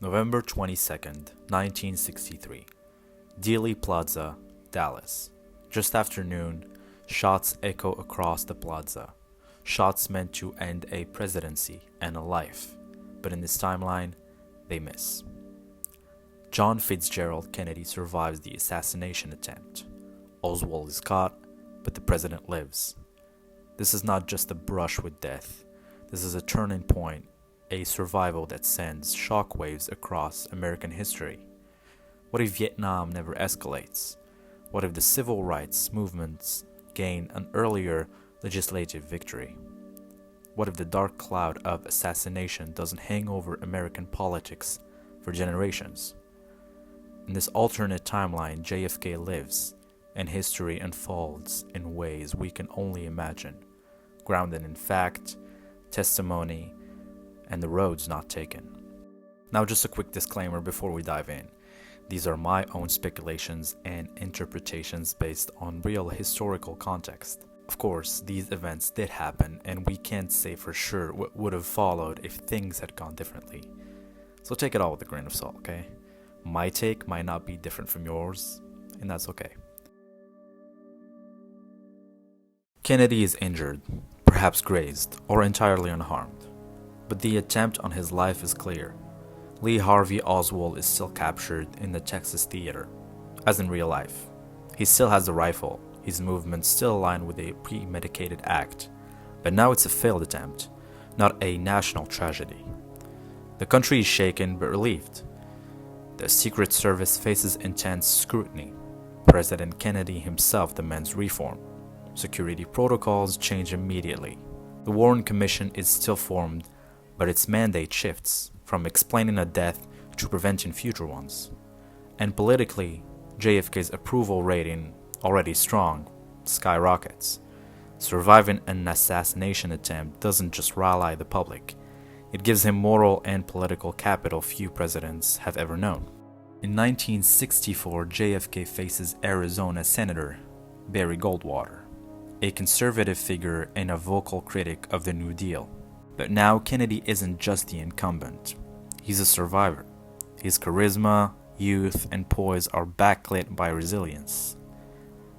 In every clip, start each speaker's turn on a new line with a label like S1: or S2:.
S1: November 22nd, 1963. Dealey Plaza, Dallas. Just after noon, shots echo across the plaza. Shots meant to end a presidency and a life, but in this timeline, they miss. John Fitzgerald Kennedy survives the assassination attempt. Oswald is caught, but the president lives. This is not just a brush with death. This is a turning point, a survival that sends shockwaves across American history. What if Vietnam never escalates? What if the civil rights movements gain an earlier legislative victory? What if the dark cloud of assassination doesn't hang over American politics for generations? In this alternate timeline, JFK lives, and history unfolds in ways we can only imagine, grounded in fact, testimony, and the roads not taken. Now, just a quick disclaimer before we dive in. These are my own speculations and interpretations based on real historical context. Of course, these events did happen, and we can't say for sure what would have followed if things had gone differently. So take it all with a grain of salt, okay? My take might not be different from yours, and that's okay. Kennedy is injured, perhaps grazed, or entirely unharmed. But the attempt on his life is clear. Lee Harvey Oswald is still captured in the Texas theater, as in real life. He still has the rifle, his movements still align with a premeditated act, but now it's a failed attempt, not a national tragedy. The country is shaken but relieved. The Secret Service faces intense scrutiny. President Kennedy himself demands reform. Security protocols change immediately. The Warren Commission is still formed, but its mandate shifts from explaining a death to preventing future ones. And politically, JFK's approval rating, already strong, skyrockets. Surviving an assassination attempt doesn't just rally the public, it gives him moral and political capital few presidents have ever known. In 1964, JFK faces Arizona Senator Barry Goldwater, a conservative figure and a vocal critic of the New Deal. But now Kennedy isn't just the incumbent, he's a survivor. His charisma, youth, and poise are backlit by resilience.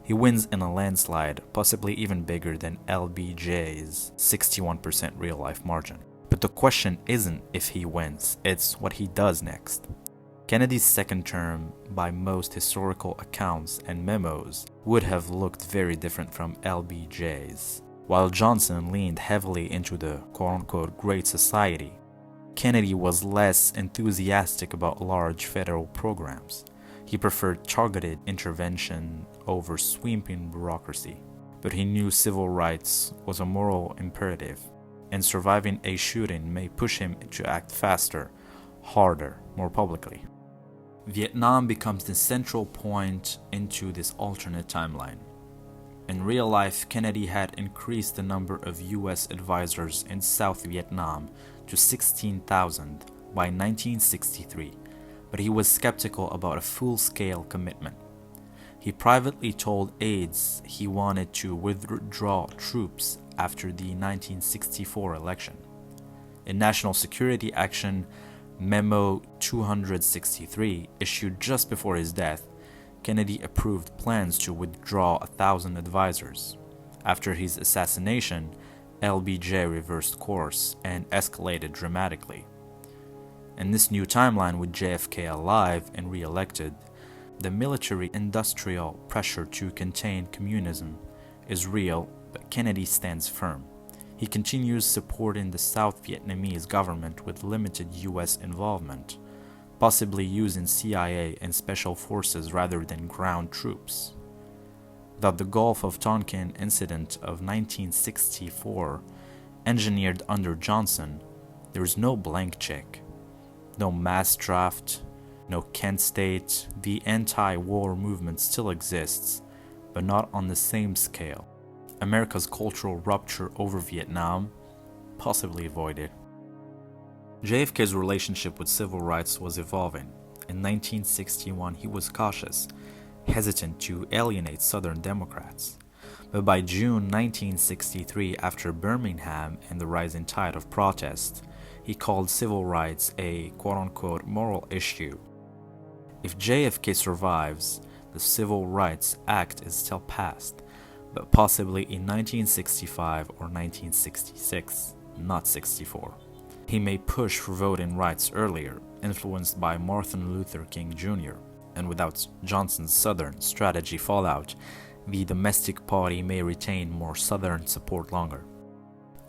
S1: He wins in a landslide, possibly even bigger than LBJ's 61% real-life margin. But the question isn't if he wins, it's what he does next. Kennedy's second term, by most historical accounts and memos, would have looked very different from LBJ's. While Johnson leaned heavily into the quote-unquote Great Society, Kennedy was less enthusiastic about large federal programs. He preferred targeted intervention over sweeping bureaucracy. But he knew civil rights was a moral imperative, and surviving a shooting may push him to act faster, harder, more publicly. Vietnam becomes the central point into this alternate timeline. In real life, Kennedy had increased the number of US advisors in South Vietnam to 16,000 by 1963, but he was skeptical about a full-scale commitment. He privately told aides he wanted to withdraw troops after the 1964 election. In National Security Action Memo 263, issued just before his death, Kennedy approved plans to withdraw 1,000 advisors. After his assassination, LBJ reversed course and escalated dramatically. In this new timeline, with JFK alive and re-elected, the military-industrial pressure to contain communism is real, but Kennedy stands firm. He continues supporting the South Vietnamese government with limited US involvement, possibly using CIA and special forces rather than ground troops. Without the Gulf of Tonkin incident of 1964, engineered under Johnson, there is no blank check, no mass draft, no Kent State. The anti-war movement still exists, but not on the same scale. America's cultural rupture over Vietnam, possibly avoided. JFK's relationship with civil rights was evolving. In 1961, he was cautious, hesitant to alienate Southern Democrats. But by June 1963, after Birmingham and the rising tide of protest, he called civil rights a quote-unquote moral issue. If JFK survives, the Civil Rights Act is still passed, but possibly in 1965 or 1966, not 64. He may push for voting rights earlier, influenced by Martin Luther King Jr., and without Johnson's Southern strategy fallout, the domestic party may retain more Southern support longer.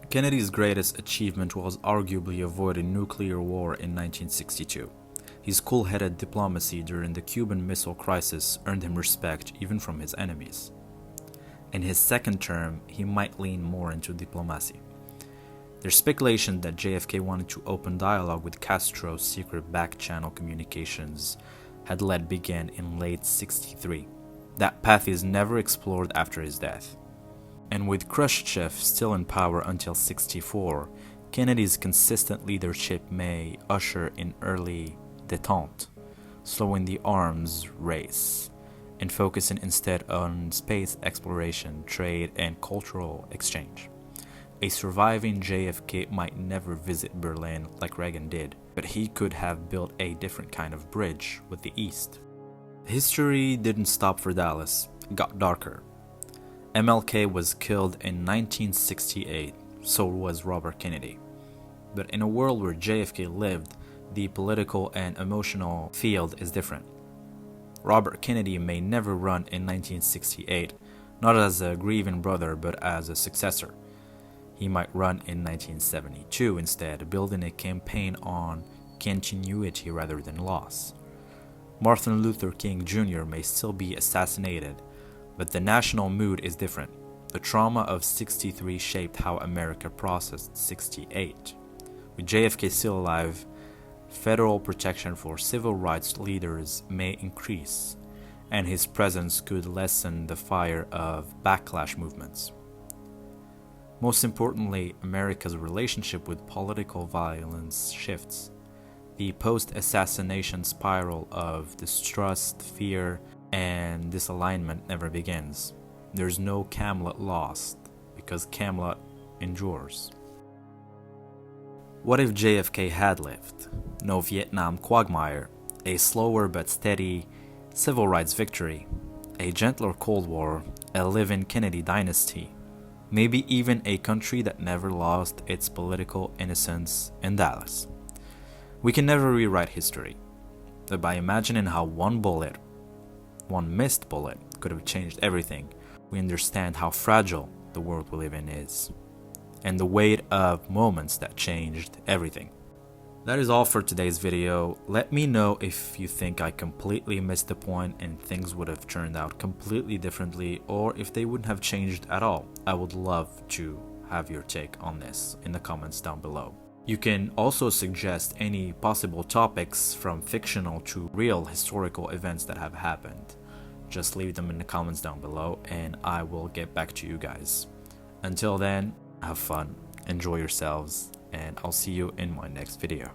S1: Kennedy's greatest achievement was arguably avoiding nuclear war in 1962. His cool-headed diplomacy during the Cuban Missile Crisis earned him respect even from his enemies. In his second term, he might lean more into diplomacy. There's speculation that JFK wanted to open dialogue with Castro's secret back-channel communications had led begin in late '63. That path is never explored after his death. And with Khrushchev still in power until '64, Kennedy's consistent leadership may usher in early détente, slowing the arms race, and focusing instead on space exploration, trade, and cultural exchange. A surviving JFK might never visit Berlin like Reagan did, but he could have built a different kind of bridge with the East. History didn't stop for Dallas, it got darker. MLK was killed in 1968, so was Robert Kennedy. But in a world where JFK lived, the political and emotional field is different. Robert Kennedy may never run in 1968, not as a grieving brother but as a successor. He might run in 1972 instead, building a campaign on continuity rather than loss. Martin Luther King Jr. may still be assassinated, but the national mood is different. The trauma of '63 shaped how America processed '68. With JFK still alive, federal protection for civil rights leaders may increase, and his presence could lessen the fire of backlash movements. Most importantly, America's relationship with political violence shifts. The post-assassination spiral of distrust, fear, and disalignment never begins. There's no Camelot lost, because Camelot endures. What if JFK had lived? No Vietnam quagmire, a slower but steady civil rights victory, a gentler Cold War, a living Kennedy dynasty, maybe even a country that never lost its political innocence in Dallas. We can never rewrite history, but by imagining how one missed bullet, could have changed everything, we understand how fragile the world we live in is, and the weight of moments that changed everything. That is all for today's video. Let me know if you think I completely missed the point and things would have turned out completely differently, or if they wouldn't have changed at all. I would love to have your take on this in the comments down below. You can also suggest any possible topics from fictional to real historical events that have happened. Just leave them in the comments down below and I will get back to you guys. Until then, have fun, enjoy yourselves, and I'll see you in my next video.